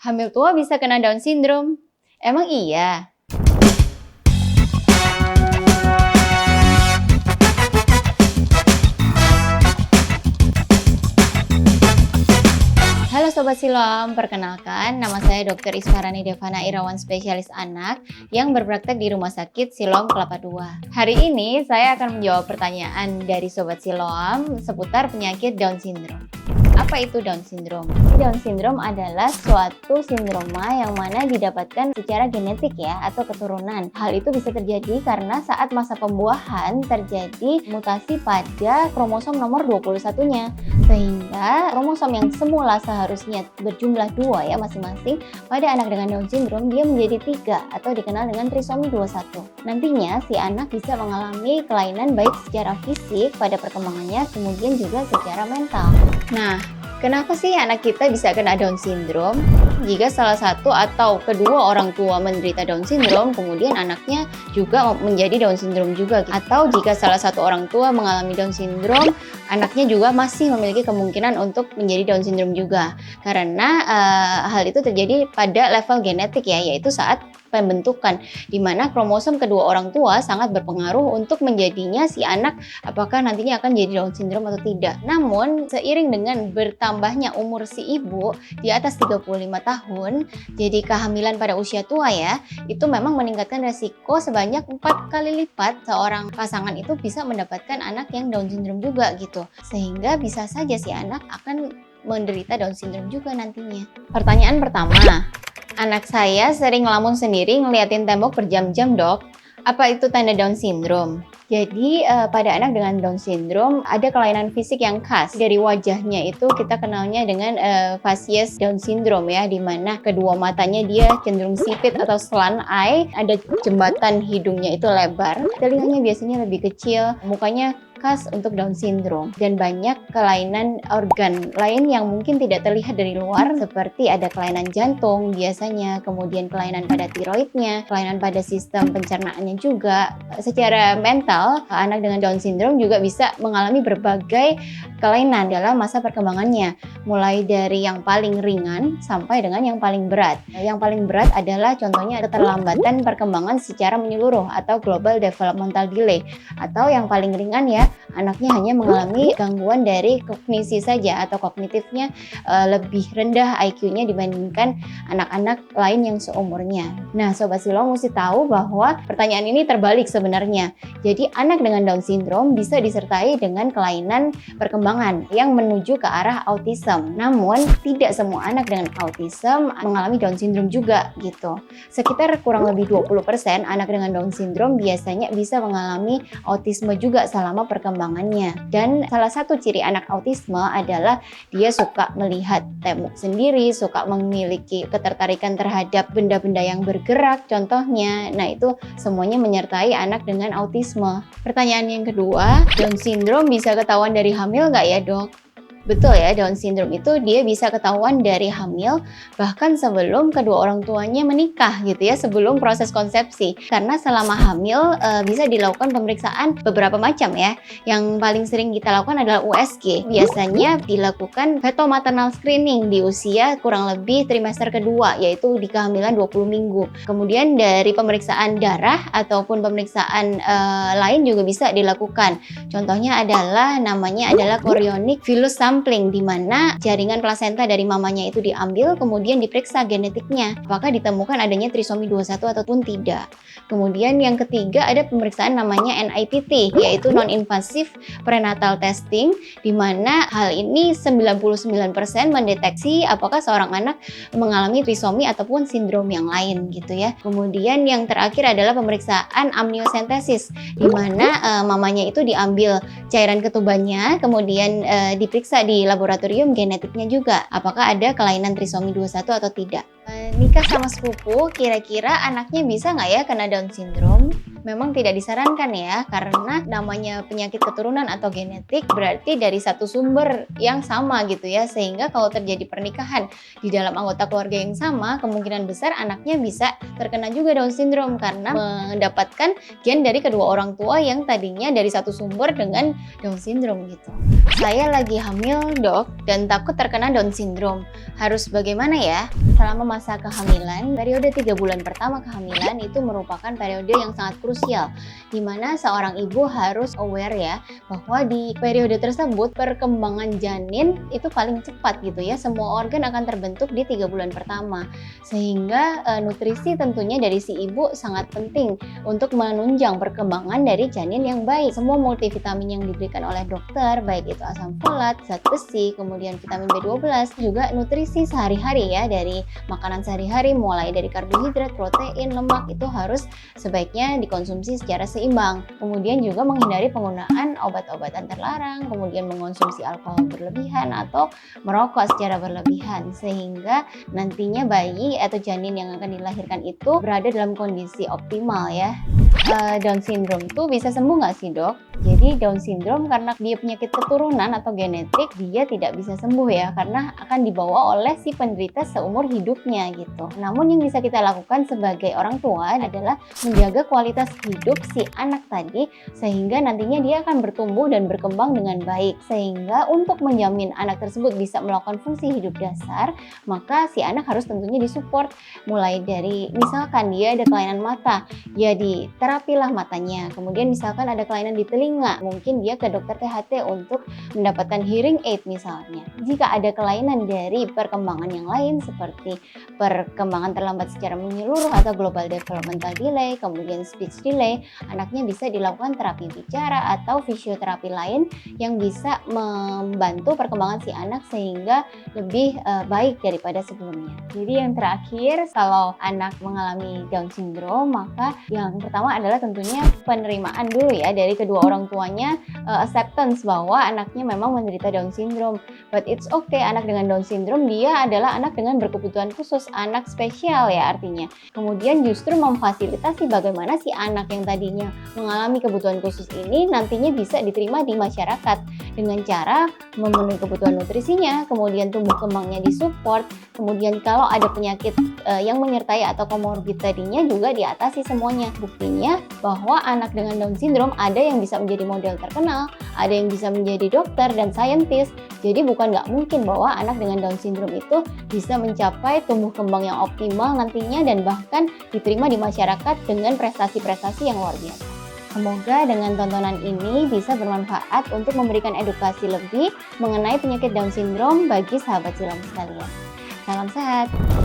Hamil tua bisa kena Down syndrome? Emang iya? Halo Sobat Silom, perkenalkan nama saya Dr. Isfarani Devana Irawan, spesialis anak yang berpraktek di Rumah Sakit Silom Kelapa II. Hari ini saya akan menjawab pertanyaan dari Sobat Silom seputar penyakit Down syndrome. Apa itu Down syndrome? Down syndrome adalah suatu sindroma yang mana didapatkan secara genetik ya, atau keturunan. Hal itu bisa terjadi karena saat masa pembuahan terjadi mutasi pada kromosom nomor 21-nya. Sehingga kromosom yang semula seharusnya berjumlah 2 ya masing-masing, pada anak dengan Down syndrome dia menjadi 3 atau dikenal dengan trisomi 21. Nantinya si anak bisa mengalami kelainan baik secara fisik pada perkembangannya, kemudian juga secara mental. Nah, kenapa sih anak kita bisa kena Down syndrome? Jika salah satu atau kedua orang tua menderita Down syndrome, kemudian anaknya juga menjadi Down syndrome juga. Atau jika salah satu orang tua mengalami Down syndrome, anaknya juga masih memiliki kemungkinan untuk menjadi Down syndrome juga. Karena hal itu terjadi pada level genetik ya, yaitu saat pembentukan, di mana kromosom kedua orang tua sangat berpengaruh untuk menjadinya si anak apakah nantinya akan jadi Down syndrome atau tidak. Namun seiring dengan bertambahnya umur si ibu di atas 35 tahun, jadi kehamilan pada usia tua ya, itu memang meningkatkan resiko sebanyak 4 kali lipat seorang pasangan itu bisa mendapatkan anak yang Down syndrome juga gitu. Sehingga bisa saja si anak akan menderita Down syndrome juga nantinya. Pertanyaan pertama, anak saya sering ngelamun sendiri ngeliatin tembok berjam-jam dok. Apa itu tanda Down syndrome? Jadi pada anak dengan Down syndrome ada kelainan fisik yang khas. Dari wajahnya itu kita kenalnya dengan facies Down syndrome ya, di mana kedua matanya dia cenderung sipit atau slant eye, ada jembatan hidungnya itu lebar, telinganya biasanya lebih kecil, mukanya khas untuk Down syndrome, dan banyak kelainan organ lain yang mungkin tidak terlihat dari luar, seperti ada kelainan jantung biasanya, kemudian kelainan pada tiroidnya, kelainan pada sistem pencernaannya juga. Secara mental, anak dengan Down syndrome juga bisa mengalami berbagai kelainan dalam masa perkembangannya, mulai dari yang paling ringan sampai dengan yang paling berat. Yang paling berat adalah contohnya keterlambatan perkembangan secara menyeluruh atau global developmental delay, atau yang paling ringan ya, anaknya hanya mengalami gangguan dari kognisi saja atau kognitifnya lebih rendah IQ-nya dibandingkan anak-anak lain yang seumurnya. Nah, Sobat Silom mesti tahu bahwa pertanyaan ini terbalik sebenarnya. Jadi anak dengan Down syndrome bisa disertai dengan kelainan perkembangan yang menuju ke arah autism. Namun tidak semua anak dengan autism mengalami Down syndrome juga gitu. Sekitar kurang lebih 20% anak dengan Down syndrome biasanya bisa mengalami autisme juga selama perkembangannya. Dan salah satu ciri anak autisme adalah dia suka melihat tembok sendiri, suka memiliki ketertarikan terhadap benda-benda yang bergerak contohnya. Nah, itu semuanya menyertai anak dengan autisme. Pertanyaan yang kedua, Down syndrome bisa ketahuan dari hamil nggak ya dok? Betul ya, Down syndrome itu dia bisa ketahuan dari hamil, bahkan sebelum kedua orang tuanya menikah gitu ya, sebelum proses konsepsi. Karena selama hamil bisa dilakukan pemeriksaan beberapa macam ya. Yang paling sering kita lakukan adalah USG. Biasanya dilakukan fetal maternal screening di usia kurang lebih trimester kedua, yaitu di kehamilan 20 minggu. Kemudian dari pemeriksaan darah ataupun pemeriksaan lain juga bisa dilakukan. Contohnya adalah namanya adalah chorionic villus sampling, di mana jaringan plasenta dari mamanya itu diambil, kemudian diperiksa genetiknya apakah ditemukan adanya trisomi 21 ataupun tidak. Kemudian yang ketiga ada pemeriksaan namanya NIPT, yaitu non-invasive prenatal testing, di mana hal ini 99% mendeteksi apakah seorang anak mengalami trisomi ataupun sindrom yang lain gitu ya. Kemudian yang terakhir adalah pemeriksaan amniocentesis, di mana mamanya itu diambil cairan ketubannya, kemudian diperiksa di laboratorium genetiknya juga apakah ada kelainan trisomi 21 atau tidak. Nikah sama sepupu, kira-kira anaknya bisa nggak ya kena Down syndrome? memang tidak disarankan ya, karena namanya penyakit keturunan atau genetik berarti dari satu sumber yang sama gitu ya, sehingga kalau terjadi pernikahan di dalam anggota keluarga yang sama, kemungkinan besar anaknya bisa terkena juga Down syndrome karena mendapatkan gen dari kedua orang tua yang tadinya dari satu sumber dengan Down syndrome gitu. Saya lagi hamil, Dok, dan takut terkena Down syndrome. Harus bagaimana ya? Selama masa kehamilan, periode 3 bulan pertama kehamilan itu merupakan periode yang sangat krusial, di mana seorang ibu harus aware ya, bahwa di periode tersebut perkembangan janin itu paling cepat gitu ya. Semua organ akan terbentuk di 3 bulan pertama, sehingga nutrisi tentunya dari si ibu sangat penting untuk menunjang perkembangan dari janin yang baik. Semua multivitamin yang diberikan oleh dokter, baik itu asam folat, zat besi, kemudian vitamin B12, juga nutrisi sehari-hari ya, dari makanan sehari-hari mulai dari karbohidrat, protein, lemak itu harus sebaiknya dikonsumsi secara seimbang. Kemudian juga menghindari penggunaan obat-obatan terlarang, kemudian mengonsumsi alkohol berlebihan atau merokok secara berlebihan, sehingga nantinya bayi atau janin yang akan dilahirkan itu berada dalam kondisi optimal ya. Down syndrome tuh bisa sembuh nggak sih, Dok? Jadi Down syndrome karena dia penyakit keturunan atau genetik, dia tidak bisa sembuh ya, karena akan dibawa oleh si penderita seumur hidupnya gitu. Namun yang bisa kita lakukan sebagai orang tua adalah menjaga kualitas hidup si anak tadi, sehingga nantinya dia akan bertumbuh dan berkembang dengan baik. Sehingga untuk menjamin anak tersebut bisa melakukan fungsi hidup dasar, maka si anak harus tentunya disupport. Mulai dari misalkan dia ada kelainan mata, ya diterapilah matanya. Kemudian misalkan ada kelainan di telinga, mungkin dia ke dokter THT untuk mendapatkan hearing aid misalnya. Jika ada kelainan dari perkembangan yang lain seperti perkembangan terlambat secara menyeluruh atau global developmental delay, kemudian speech delay, anaknya bisa dilakukan terapi bicara atau fisioterapi lain yang bisa membantu perkembangan si anak sehingga lebih baik daripada sebelumnya. Jadi yang terakhir, kalau anak mengalami Down syndrome, maka yang pertama adalah tentunya penerimaan dulu ya dari kedua orang tuanya, acceptance bahwa anaknya memang menderita Down syndrome. But it's okay, anak dengan Down syndrome dia adalah anak dengan berkebutuhan khusus, anak spesial ya artinya. Kemudian justru memfasilitasi bagaimana si anak yang tadinya mengalami kebutuhan khusus ini nantinya bisa diterima di masyarakat dengan cara memenuhi kebutuhan nutrisinya, kemudian tumbuh kembangnya disupport, kemudian kalau ada penyakit yang menyertai atau komorbid tadinya juga diatasi semuanya. Buktinya bahwa anak dengan Down syndrome ada yang bisa menjadi model terkenal, ada yang bisa menjadi dokter dan saintis. Jadi bukan nggak mungkin bahwa anak dengan Down syndrome itu bisa mencapai tumbuh kembang yang optimal nantinya dan bahkan diterima di masyarakat dengan prestasi-prestasi yang luar biasa. Semoga dengan tontonan ini bisa bermanfaat untuk memberikan edukasi lebih mengenai penyakit Down syndrome bagi sahabat silam sekalian. Salam sehat!